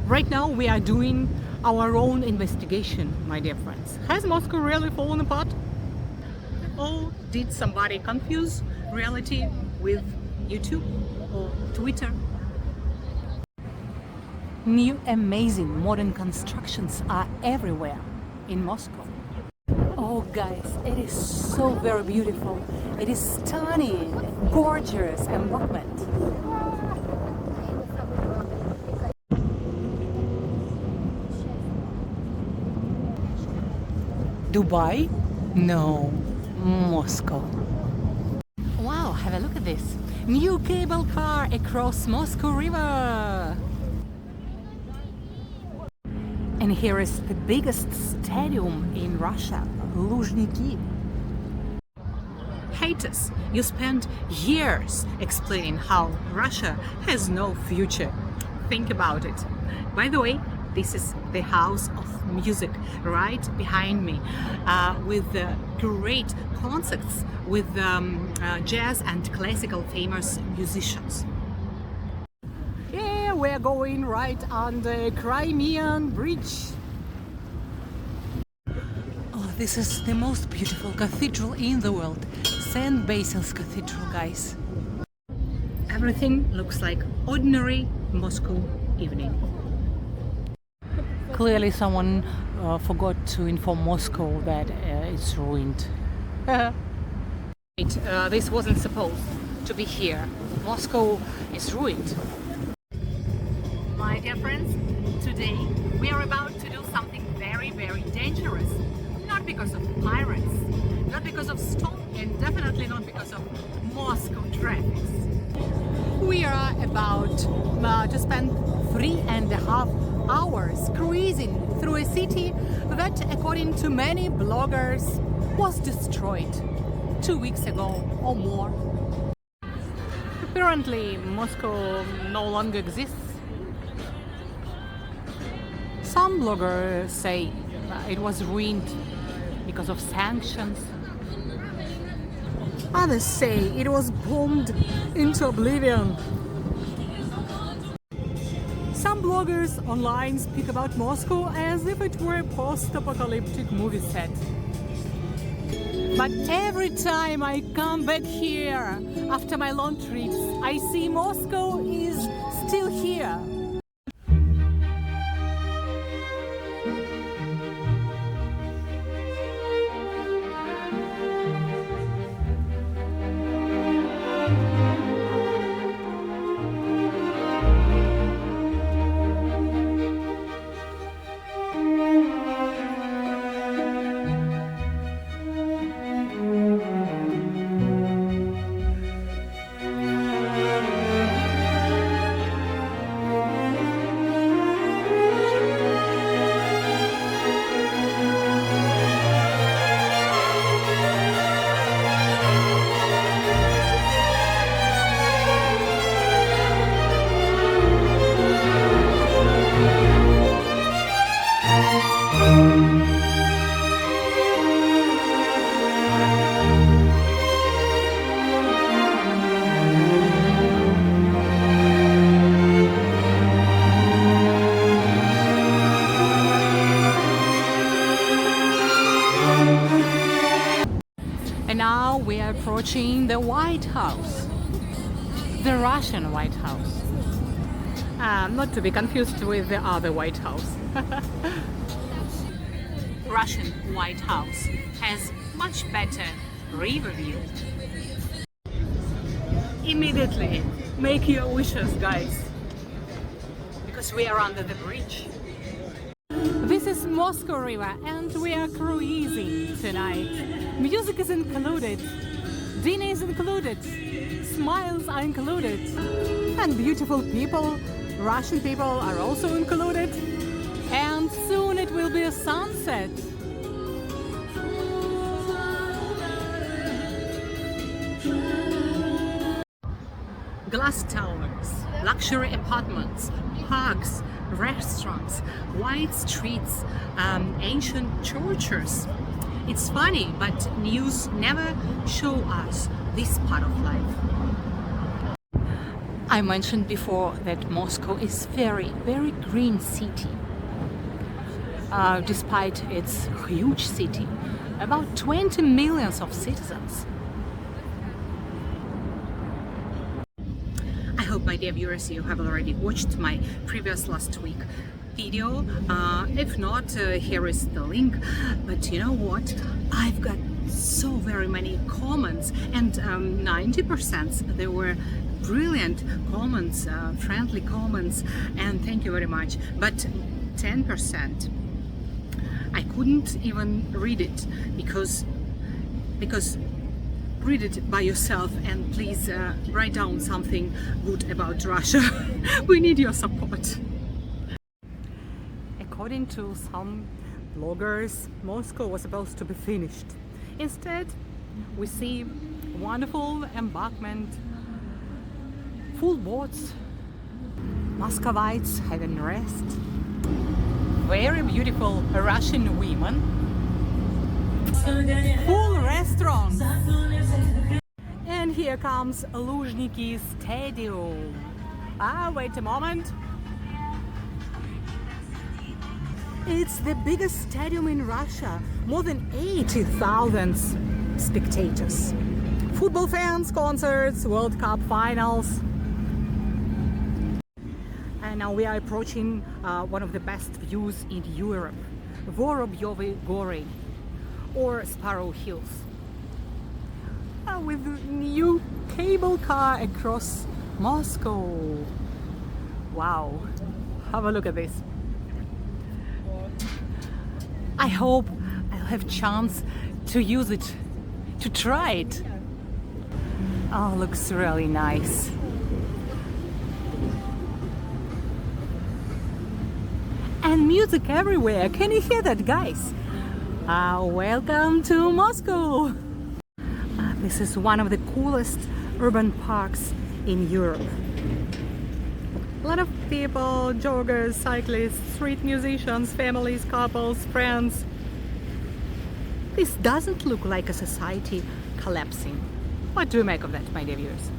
Right now we are doing our own investigation, my dear friends. Has Moscow really fallen apart? Or did somebody confuse reality with YouTube or Twitter? New amazing modern constructions are everywhere in Moscow. Oh guys, it is so very beautiful. It is stunning, gorgeous environment. Dubai? No, Moscow. Wow, have a look at this. New cable car across Moskva River. And here is the biggest stadium in Russia, Luzhniki. Haters, you spent years explaining how Russia has no future. Think about it. By the way, this is the House of Music right behind me, with great concerts with jazz and classical famous musicians. Yeah, we're going right on the Crimean Bridge. Oh, this is the most beautiful cathedral in the world, St. Basil's Cathedral, guys. Everything looks like ordinary Moscow evening. Clearly someone forgot to inform Moscow that it's ruined. This wasn't supposed to be here. Moscow is ruined. My dear friends, today we are about to do something very, very dangerous. Not because of pirates, not because of storm, and definitely not because of Moscow traffic. We are about to spend 3.5 hours cruising through a city that, according to many bloggers, was destroyed 2 weeks ago or more. Apparently, Moscow no longer exists. Some bloggers say it was ruined because of sanctions. Others say it was bombed into oblivion. Some bloggers online speak about Moscow as if it were a post-apocalyptic movie set. But every time I come back here after my long trips, I see Moscow is still here. And now we are approaching the White House, the Russian White House. Not to be confused with the other White House. Russian White House has much better river view. Immediately make your wishes, guys, because we are under the bridge. This is Moskva River and we are cruising tonight. Music is included, dinner is included, smiles are included, and beautiful people, Russian people, are also included. And soon it will be a sunset. Glass towers, luxury apartments, parks, restaurants, wide streets, ancient churches. It's funny, but news never show us this part of life. I mentioned before that Moscow is very, very green city. Despite its huge city, about 20 million of citizens. I hope, my dear viewers, you have already watched my previous last week video. If not, here is the link. But you know what? I've got so very many comments, and 90% they were brilliant comments, friendly comments, and thank you very much. But 10% I couldn't even read it because read it by yourself, and please write down something good about Russia. We need your support. According to some bloggers, Moscow was supposed to be finished. Instead, we see wonderful embankment, full boats, Muscovites having rest, very beautiful Russian women, full restaurants, and here comes Luzhniki Stadium. Wait a moment. It's the biggest stadium in Russia, more than 80,000 spectators. Football fans, concerts, World Cup finals. And now we are approaching one of the best views in Europe, Vorobyovo Gory, or Sparrow Hills. With a new cable car across Moscow. Wow, have a look at this. I hope I'll have chance to use it, to try it. Oh, looks really nice. And music everywhere. Can you hear that, guys? Welcome to Moscow. This is one of the coolest urban parks in Europe. A lot of people, joggers, cyclists, street musicians, families, couples, friends. This doesn't look like a society collapsing. What do you make of that, my dear viewers?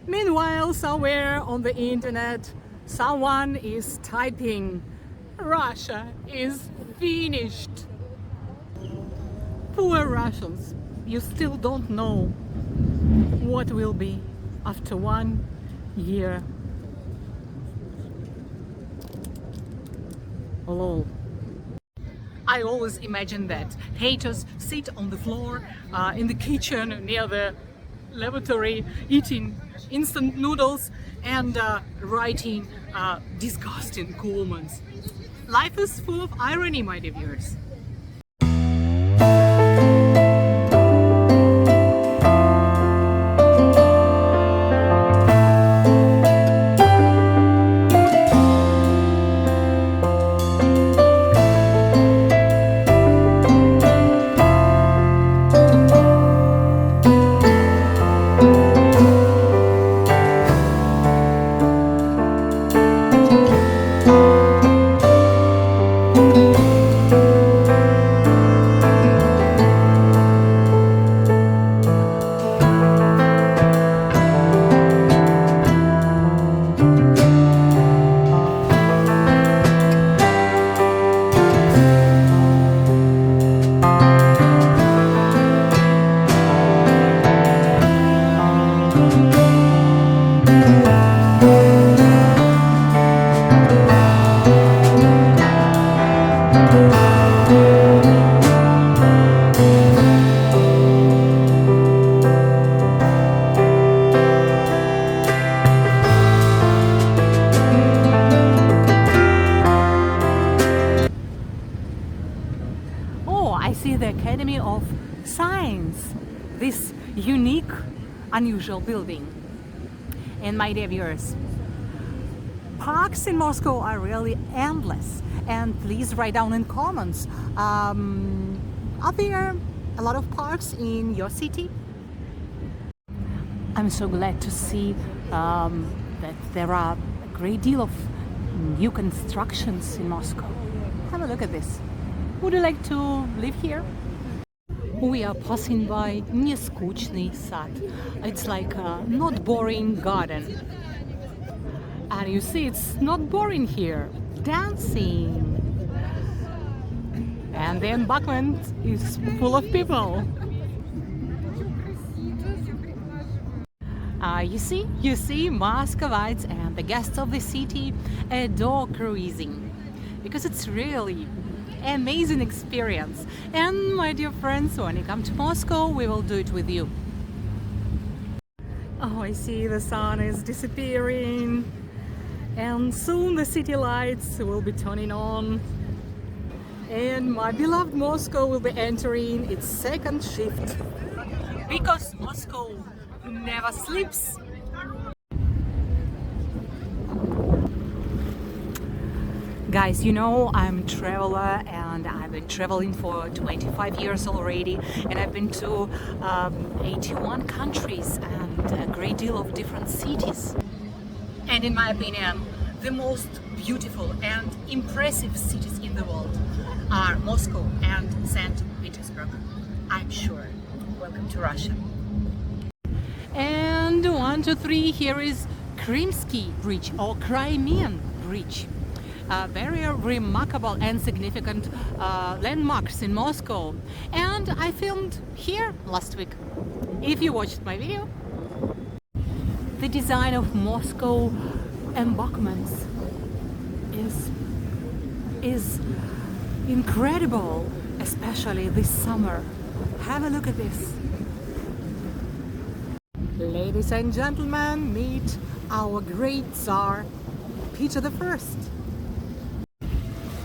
Meanwhile, somewhere on the internet, someone is typing, "Russia is finished." Poor Russians, you still don't know what will be after 1 year. Lol. I always imagine that haters sit on the floor in the kitchen near the lavatory, eating instant noodles and writing disgusting comments. Life is full of irony, my dear viewers. The Academy of Science, this unique, unusual building. And my dear viewers, parks in Moscow are really endless. And please write down in comments, are there a lot of parks in your city? I'm so glad to see that there are a great deal of new constructions in Moscow. Have a look at this. Would you like to live here? we are passing by Neskучный сад. It's like a not boring garden. And you see, it's not boring here. Dancing. And the embankment is full of people. You see, Muscovites and the guests of the city adore cruising because it's really an amazing experience. And my dear friends, when you come to Moscow, we will do it with you. Oh, I see the sun is disappearing, and soon the city lights will be turning on, and my beloved Moscow will be entering its second shift because Moscow never sleeps. Guys, you know, I'm a traveler and I've been traveling for 25 years already, and I've been to 81 countries and a great deal of different cities. And in my opinion, the most beautiful and impressive cities in the world are Moscow and St. Petersburg, I'm sure. Welcome to Russia. And 1, 2, 3, here is Krimsky Bridge or Crimean Bridge. Very remarkable and significant landmarks in Moscow. And I filmed here last week. If you watched my video, the design of Moscow embankments is incredible, especially this summer. Have a look at this. Ladies and gentlemen, meet our great Tsar, Peter I.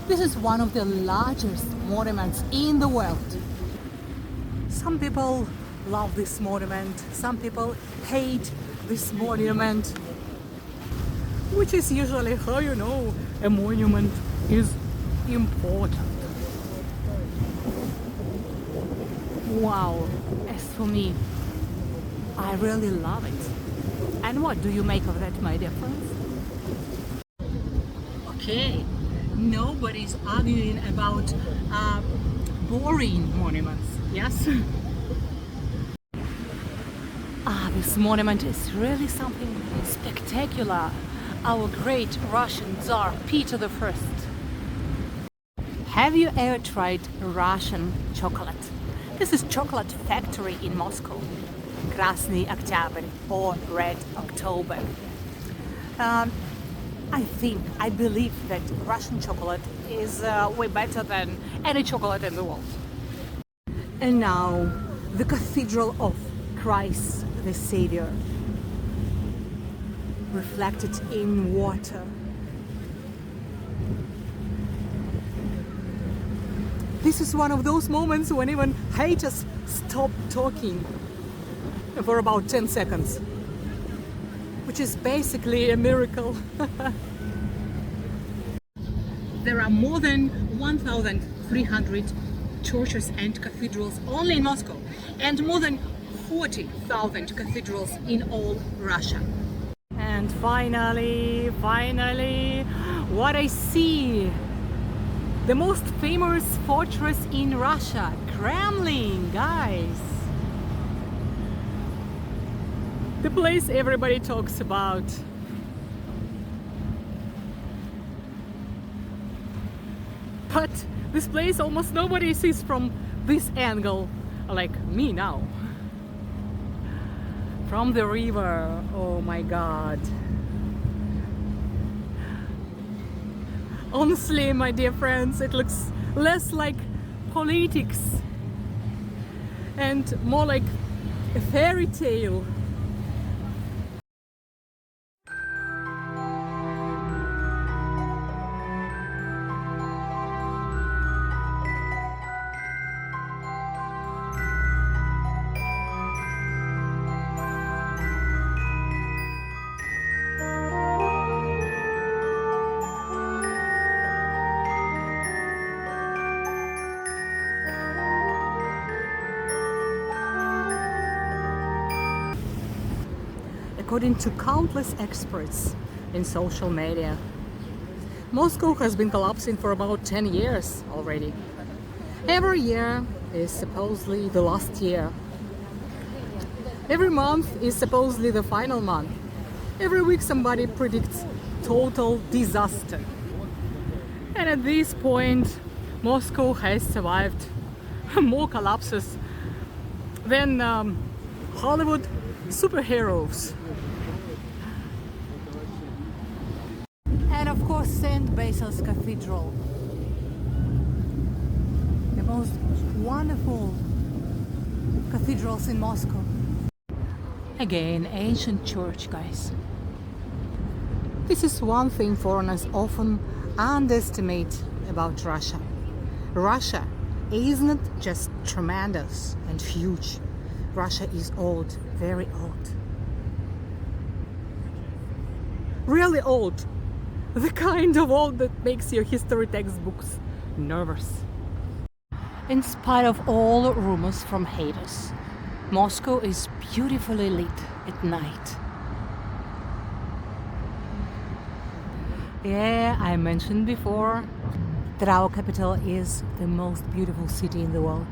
This is one of the largest monuments in the world. Some people love this monument, some people hate this monument, which is usually how you know a monument is important. Wow, as for me, I really love it. And what do you make of that, my dear friends? Okay, nobody's arguing about boring monuments, yes? This monument is really something spectacular. Our great Russian Tsar Peter I. Have you ever tried Russian chocolate? This is chocolate factory in Moscow. Krasny Oktyabr or Red October. I believe that Russian chocolate is way better than any chocolate in the world. And now, the Cathedral of Christ the Savior, reflected in water. This is one of those moments when even haters stop talking for about 10 seconds, which is basically a miracle. There are more than 1,300 churches and cathedrals only in Moscow, and more than 40,000 cathedrals in all Russia. And finally, what I see, the most famous fortress in Russia, Kremlin, guys. The place everybody talks about. But this place almost nobody sees from this angle, like me now. From the river, oh my god. Honestly, my dear friends, it looks less like politics and more like a fairy tale. According to countless experts in social media, Moscow has been collapsing for about 10 years already. Every year, is supposedly the last year. Every month is supposedly the final month. Every week somebody predicts total disaster. And at this point, Moscow has survived more collapses than Hollywood superheroes. And of course, St. Basil's Cathedral. The most wonderful cathedrals in Moscow. Again, ancient church, guys. This is one thing foreigners often underestimate about Russia. Russia isn't just tremendous and huge. Russia is old, very old. Really old. The kind of old that makes your history textbooks nervous. In spite of all rumors from haters, Moscow is beautifully lit at night. Yeah, I mentioned before that our capital is the most beautiful city in the world.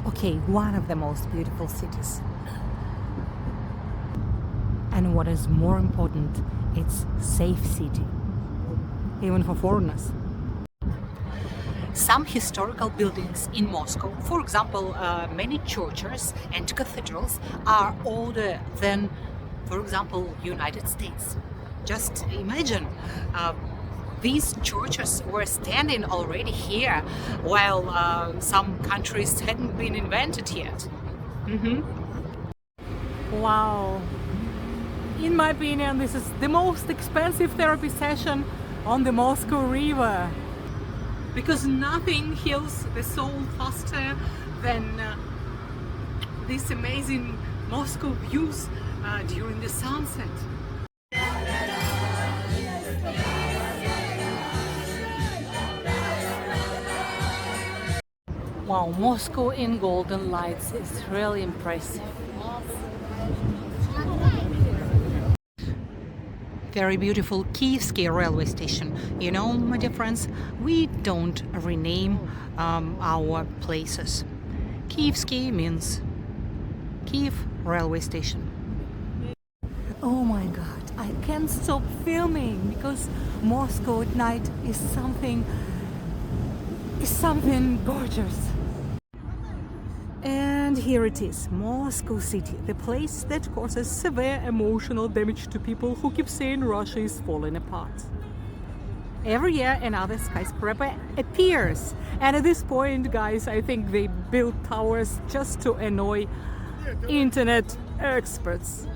Okay, one of the most beautiful cities. And what is more important, it's safe city, even for foreigners. Some historical buildings in Moscow, for example, many churches and cathedrals, are older than, for example, United States. Just imagine, these churches were standing already here, while some countries hadn't been invented yet. Wow. In my opinion, this is the most expensive therapy session on the Moskva River. Because nothing heals the soul faster than these amazing Moscow views during the sunset. Wow, Moscow in golden lights is really impressive. Very beautiful Kievsky railway station. You know, my dear friends, we don't rename our places. Kievsky means Kiev railway station. Oh my god, I can't stop filming because Moscow at night is something gorgeous. And here it is, Moscow City, the place that causes severe emotional damage to people who keep saying Russia is falling apart. Every year another skyscraper appears, and at this point, guys, I think they build towers just to annoy internet experts.